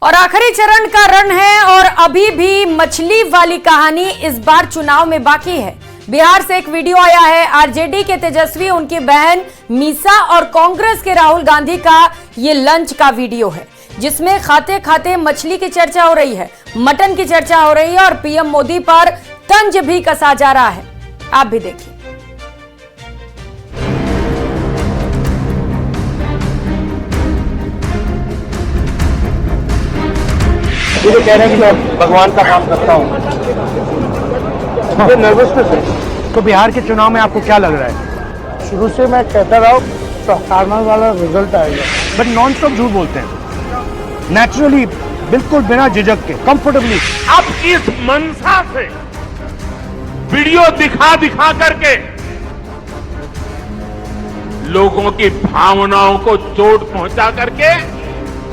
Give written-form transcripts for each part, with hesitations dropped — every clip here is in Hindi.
और आखिरी चरण का रण है और अभी भी मछली वाली कहानी इस बार चुनाव में बाकी है। बिहार से एक वीडियो आया है, आरजेडी के तेजस्वी, उनकी बहन मीसा और कांग्रेस के राहुल गांधी का ये लंच का वीडियो है, जिसमें खाते खाते मछली की चर्चा हो रही है, मटन की चर्चा हो रही है और पीएम मोदी पर तंज भी कसा जा रहा है। आप भी देखिए। ये कह रहे हैं कि मैं भगवान का काम करता हूँ, नर्वसनेस है। तो बिहार के चुनाव में आपको क्या लग रहा है? शुरू से मैं कहता रहा हूँ सकारात्मक वाला रिजल्ट आएगा, बट नॉन स्टॉप झूठ बोलते हैं, नेचुरली, बिल्कुल बिना झिझक के, कंफर्टेबली। अब इस मंशा से वीडियो दिखा दिखा करके लोगों की भावनाओं को चोट पहुंचा करके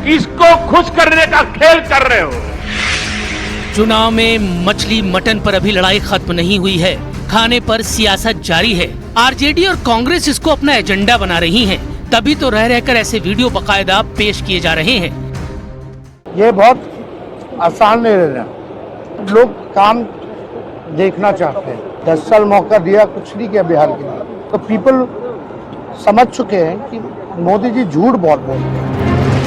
किसको खुश करने का खेल कर रहे हो? चुनाव में मछली मटन पर अभी लड़ाई खत्म नहीं हुई है, खाने पर सियासत जारी है। आरजेडी और कांग्रेस इसको अपना एजेंडा बना रही हैं, तभी तो रह रहकर ऐसे वीडियो बकायदा पेश किए जा रहे हैं। ये बहुत आसान नहीं रहना, लोग काम देखना चाहते हैं। 10 साल मौका दिया, कुछ नहीं किया बिहार के लिए, तो पीपल समझ चुके हैं कि मोदी जी झूठ बहुत बोलते हैं।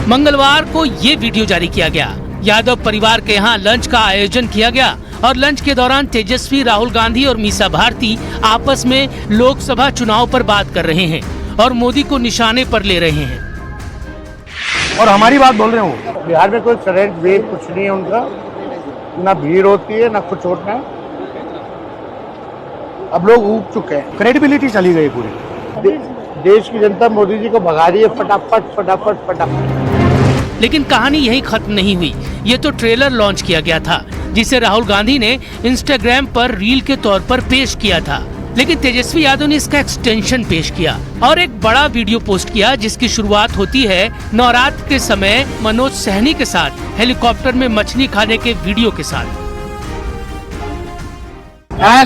मंगलवार को ये वीडियो जारी किया गया। यादव परिवार के यहाँ लंच का आयोजन किया गया और लंच के दौरान तेजस्वी, राहुल गांधी और मीसा भारती आपस में लोकसभा चुनाव पर बात कर रहे हैं और मोदी को निशाने पर ले रहे हैं। और हमारी बात बोल रहे हो। बिहार में कोई करंट वेव कुछ नहीं है उनका, ना भीड़ होती है ना कुछ होता है। अब लोग ऊब चुके हैं, क्रेडिबिलिटी चली गई पूरी। देश की जनता मोदी जी को भगा रही है फटाफट फटाफट फटाफट। लेकिन कहानी यहीं खत्म नहीं हुई। ये तो ट्रेलर लॉन्च किया गया था, जिसे राहुल गांधी ने इंस्टाग्राम पर रील के तौर पर पेश किया था, लेकिन तेजस्वी यादव ने इसका एक्सटेंशन पेश किया और एक बड़ा वीडियो पोस्ट किया, जिसकी शुरुआत होती है नवरात्र के समय मनोज सहनी के साथ हेलीकॉप्टर में मछली खाने के वीडियो के साथ।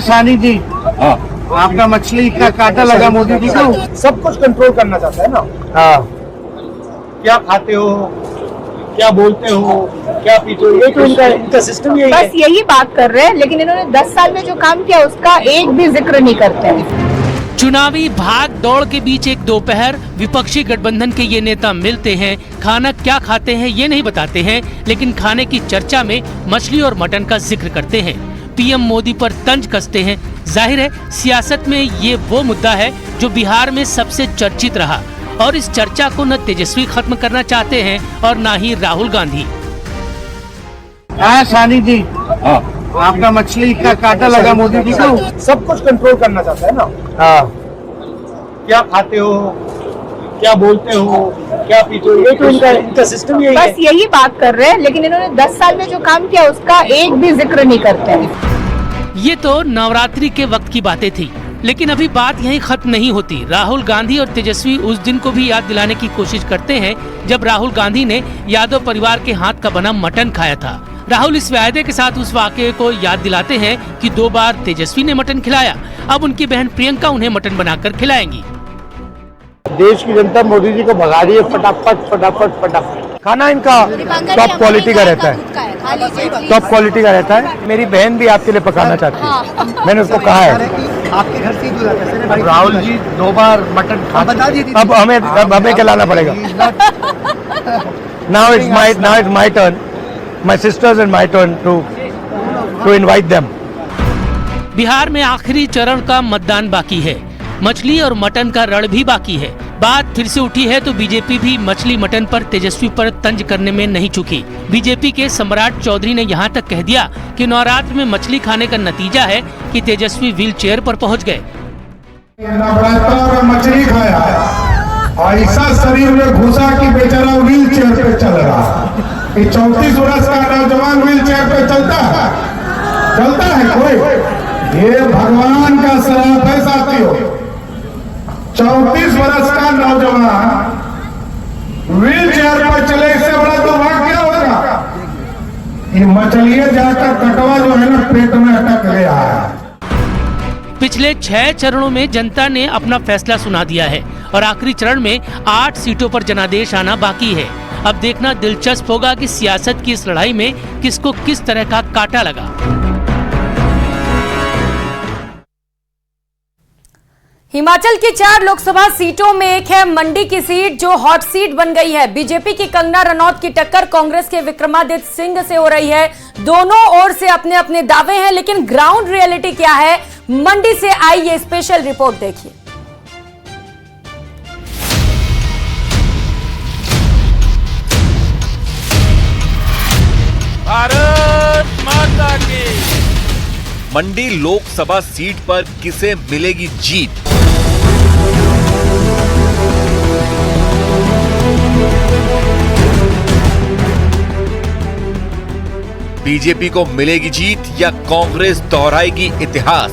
सानी जी, आपका मछली का कांटा लगा मोदी जी को। सब कुछ कंट्रोल करना चाहता है ना। हाँ, क्या खाते हो, क्या बोलते हो, क्या पीते हो, ये तो इनका सिस्टम यही है। बस यही बात कर रहे हैं, लेकिन इन्होंने 10 साल में जो काम किया उसका एक भी जिक्र नहीं करते हैं। चुनावी भाग दौड़ के बीच एक दोपहर विपक्षी गठबंधन के ये नेता मिलते हैं, खाना क्या खाते हैं ये नहीं बताते हैं, लेकिन खाने की चर्चा में मछली और मटन का जिक्र करते हैं। पीएम मोदी पर तंज कसते हैं। जाहिर है सियासत में ये वो मुद्दा है जो बिहार में सबसे चर्चित रहा और इस चर्चा को न तेजस्वी खत्म करना चाहते हैं और न ही राहुल गांधी। सानी जी, आपका मछली का कांटा लगा मोदी जी को। सब कुछ कंट्रोल करना चाहता है ना। हाँ, क्या खाते हो, क्या बोलते हो, क्या पीते हो, ये तो इनका सिस्टम यही है। बस यही बात कर रहे हैं, लेकिन इन्होंने 10 साल में जो काम किया उसका एक भी जिक्र नहीं करते हैं। ये तो नवरात्रि के वक्त की बातें थी, लेकिन अभी बात यहीं खत्म नहीं होती। राहुल गांधी और तेजस्वी उस दिन को भी याद दिलाने की कोशिश करते हैं जब राहुल गांधी ने यादव परिवार के हाथ का बना मटन खाया था। राहुल इस वायदे के साथ उस वाकये को याद दिलाते हैं कि 2 बार तेजस्वी ने मटन खिलाया, अब उनकी बहन प्रियंका उन्हें मटन बनाकर खिलाएंगी। देश की जनता मोदी जी को भगा रही है फटाफट फटाफट फटाफट। खाना इनका टॉप क्वालिटी का रहता है, टॉप क्वालिटी का रहता है। मेरी बहन भी आपके लिए पकाना चाहती है, मैंने उसको कहा है। आपके घर से राहुल जी 2 बार मटन खा चुके। अब हमें खिलाना पड़ेगा। Now it's my turn, my sisters and my turn to invite them. Bihar में आखिरी चरण का मतदान बाकी है, मछली और मटन का रण भी बाकी है। बात फिर से उठी है तो बीजेपी भी मछली मटन पर तेजस्वी पर तंज करने में नहीं चूकी। बीजेपी के सम्राट चौधरी ने यहाँ तक कह दिया कि नवरात्र में मछली खाने का नतीजा है कि तेजस्वी व्हील चेयर पर पहुँच गए। नवरात्र में मछली खाया, ऐसा शरीर में घुसा कि बेचारा व्हील चेयर पे चल रहा। 34 वर्ष का नौजवान व्हील चेयर पे चलता है कोई? ये भगवान का श्राप है साथियों। 34 वर्ष का नौजवान व्हील चेयर पर चले, इससे बड़ा दुर्भाग्य क्या होगा? ये मछलियां जाकर कटवा जो है ना पेट में अटक गया है। पिछले 6 चरणों में जनता ने अपना फैसला सुना दिया है और आखिरी चरण में 8 सीटों पर जनादेश आना बाकी है। अब देखना दिलचस्प होगा कि सियासत की इस लड़ाई में किसको किस तरह का कांटा लगा। हिमाचल की 4 लोकसभा सीटों में एक है मंडी की सीट, जो हॉट सीट बन गई है। बीजेपी की कंगना रनौत की टक्कर कांग्रेस के विक्रमादित्य सिंह से हो रही है। दोनों ओर से अपने अपने दावे हैं, लेकिन ग्राउंड रियलिटी क्या है, मंडी से आई ये स्पेशल रिपोर्ट देखिए। भारत माता की। मंडी लोकसभा सीट पर किसे मिलेगी जीत? बीजेपी को मिलेगी जीत या कांग्रेस दोहराएगी इतिहास?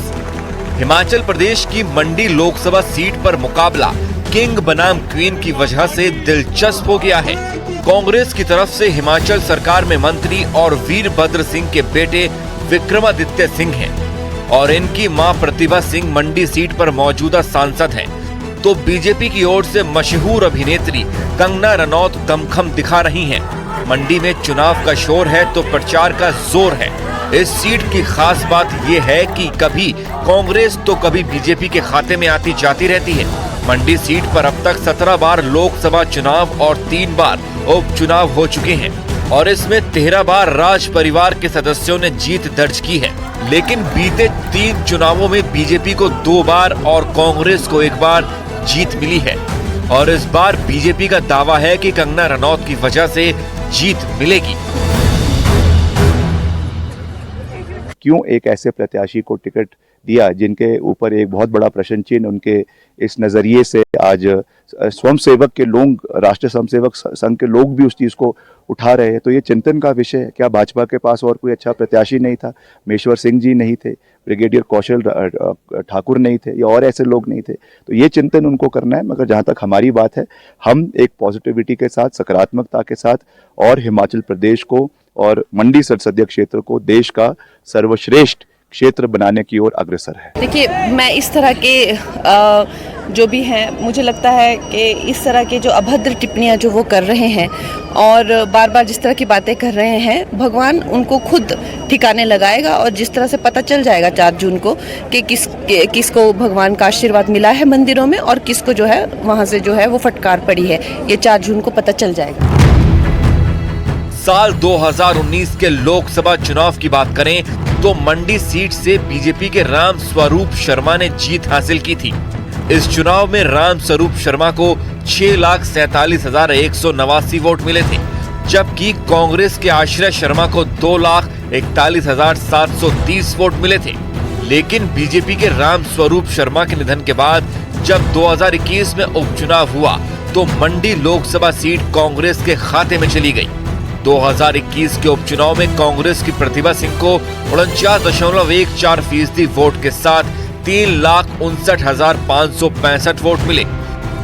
हिमाचल प्रदेश की मंडी लोकसभा सीट पर मुकाबला किंग बनाम क्वीन की वजह से दिलचस्प हो गया है। कांग्रेस की तरफ से हिमाचल सरकार में मंत्री और वीरभद्र सिंह के बेटे विक्रमादित्य सिंह हैं और इनकी मां प्रतिभा सिंह मंडी सीट पर मौजूदा सांसद हैं। तो बीजेपी की ओर से मशहूर अभिनेत्री कंगना रनौत दमखम दिखा रही हैं। मंडी में चुनाव का शोर है तो प्रचार का जोर है। इस सीट की खास बात यह है कि कभी कांग्रेस तो कभी बीजेपी के खाते में आती जाती रहती है। मंडी सीट पर अब तक 17 बार लोकसभा चुनाव और 3 बार उपचुनाव हो चुके हैं और इसमें 13 बार राज परिवार के सदस्यों ने जीत दर्ज की है। लेकिन बीते 3 चुनावों में बीजेपी को 2 बार और कांग्रेस को 1 बार जीत मिली है और इस बार बीजेपी का दावा है कि कंगना रनौत की वजह से जीत मिलेगी। क्यों एक ऐसे प्रत्याशी को टिकट दिया जिनके ऊपर एक बहुत बड़ा प्रश्न चिन्ह उनके इस नजरिए से आज स्वयंसेवक के लोग, राष्ट्रीय स्वयंसेवक संघ के लोग भी उस चीज को उठा रहे हैं। तो ये चिंतन का विषय है। क्या भाजपा के पास और कोई अच्छा प्रत्याशी नहीं था? मेश्वर सिंह जी नहीं थे, ब्रिगेडियर कौशल ठाकुर नहीं थे या और ऐसे लोग नहीं थे? तो ये चिंतन उनको करना है। मगर जहाँ तक हमारी बात है, हम एक पॉजिटिविटी के साथ, सकारात्मकता के साथ और हिमाचल प्रदेश को और मंडी संसदीय क्षेत्र को देश का सर्वश्रेष्ठ क्षेत्र बनाने की ओर अग्रसर है। देखिए, मैं इस तरह के जो भी हैं, मुझे लगता है कि इस तरह के जो अभद्र टिप्पणियां जो वो कर रहे हैं और बार बार जिस तरह की बातें कर रहे हैं, भगवान उनको खुद ठिकाने लगाएगा और जिस तरह से पता चल जाएगा 4 जून को कि किसको भगवान का आशीर्वाद मिला है मंदिरों में और किसको जो है वहाँ से जो है वो फटकार पड़ी है। ये 4 जून को पता चल जाएगा। साल 2019 के लोकसभा चुनाव की बात करें तो मंडी सीट से बीजेपी के राम स्वरूप शर्मा ने जीत हासिल की थी। इस चुनाव में राम स्वरूप शर्मा को 6,47,189 वोट मिले थे, जबकि कांग्रेस के आश्रय शर्मा को 2,41,730 वोट मिले थे। लेकिन बीजेपी के राम स्वरूप शर्मा के निधन के बाद जब 2021 में उपचुनाव हुआ तो मंडी लोकसभा सीट कांग्रेस के खाते में चली गई। 2021 के उपचुनाव में कांग्रेस की प्रतिभा सिंह को 49.14% वोट के साथ 3,59,565 वोट मिले,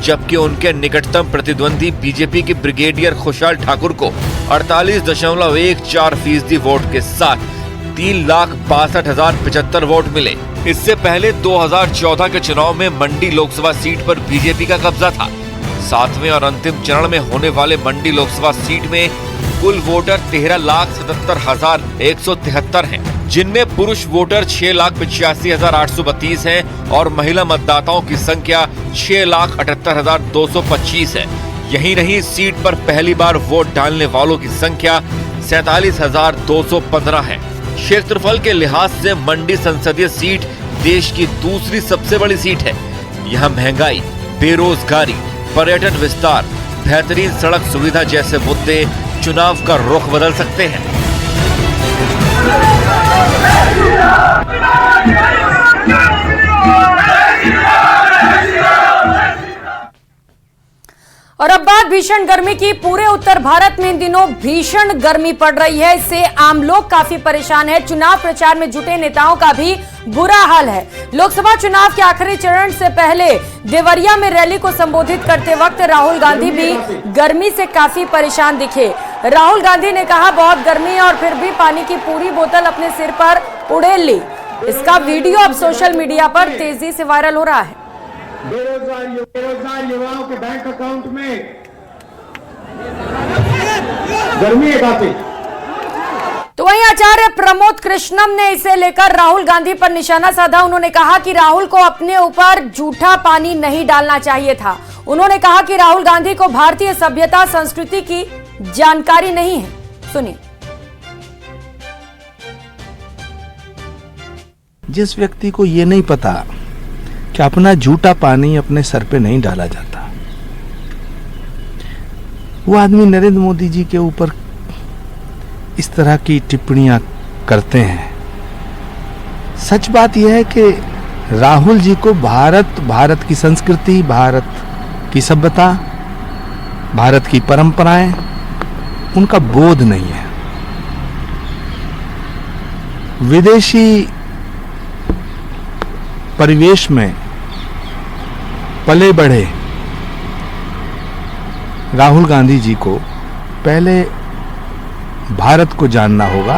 जबकि उनके निकटतम प्रतिद्वंदी बीजेपी के ब्रिगेडियर खुशहाल ठाकुर को 48.14% वोट के साथ 3,62,075 वोट मिले। इससे पहले 2014 के चुनाव में मंडी लोकसभा सीट पर बीजेपी का कब्जा था। 7वें और अंतिम चरण में होने वाले मंडी लोकसभा सीट में कुल वोटर 13,77,173 हैं, जिनमें पुरुष वोटर 6,85,832 हैं और महिला मतदाताओं की संख्या 6,78,225 है। यही नहीं, सीट पर पहली बार वोट डालने वालों की संख्या 47,215 है। क्षेत्रफल के लिहाज से मंडी संसदीय सीट देश की दूसरी सबसे बड़ी सीट है। यहाँ महंगाई, बेरोजगारी, पर्यटन विस्तार, बेहतरीन सड़क सुविधा जैसे मुद्दे चुनाव का रुख बदल सकते हैं। और अब बात भीषण गर्मी की। पूरे उत्तर भारत में इन दिनों भीषण गर्मी पड़ रही है, इससे आम लोग काफी परेशान है। चुनाव प्रचार में जुटे नेताओं का भी बुरा हाल है। लोकसभा चुनाव के आखिरी चरण से पहले देवरिया में रैली को संबोधित करते वक्त राहुल गांधी भी गर्मी से काफी परेशान दिखे। राहुल गांधी ने कहा, बहुत गर्मी है और फिर भी पानी की पूरी बोतल अपने सिर पर उड़ेल ली। इसका वीडियो अब सोशल मीडिया पर तेजी से वायरल हो रहा है। बेरोजगार युवाओं के बैंक अकाउंट में गर्मी है काफी। तो वहीं आचार्य प्रमोद कृष्णम ने इसे लेकर राहुल गांधी पर निशाना साधा। उन्होंने कहा कि राहुल को अपने ऊपर झूठा पानी नहीं डालना चाहिए था। उन्होंने कहा कि राहुल गांधी को भारतीय सभ्यता संस्कृति की जानकारी नहीं है। सुनिए। जिस व्यक्ति को ये नहीं पता कि अपना झूठा पानी अपने सर पे नहीं डाला जाता, वो आदमी नरेंद्र मोदी जी के ऊपर इस तरह की टिप्पणियां करते हैं। सच बात यह है कि राहुल जी को भारत की संस्कृति, भारत की सभ्यता, भारत की परंपराएं, उनका बोध नहीं है। विदेशी परिवेश में पले बढ़े राहुल गांधी जी को पहले भारत को जानना होगा,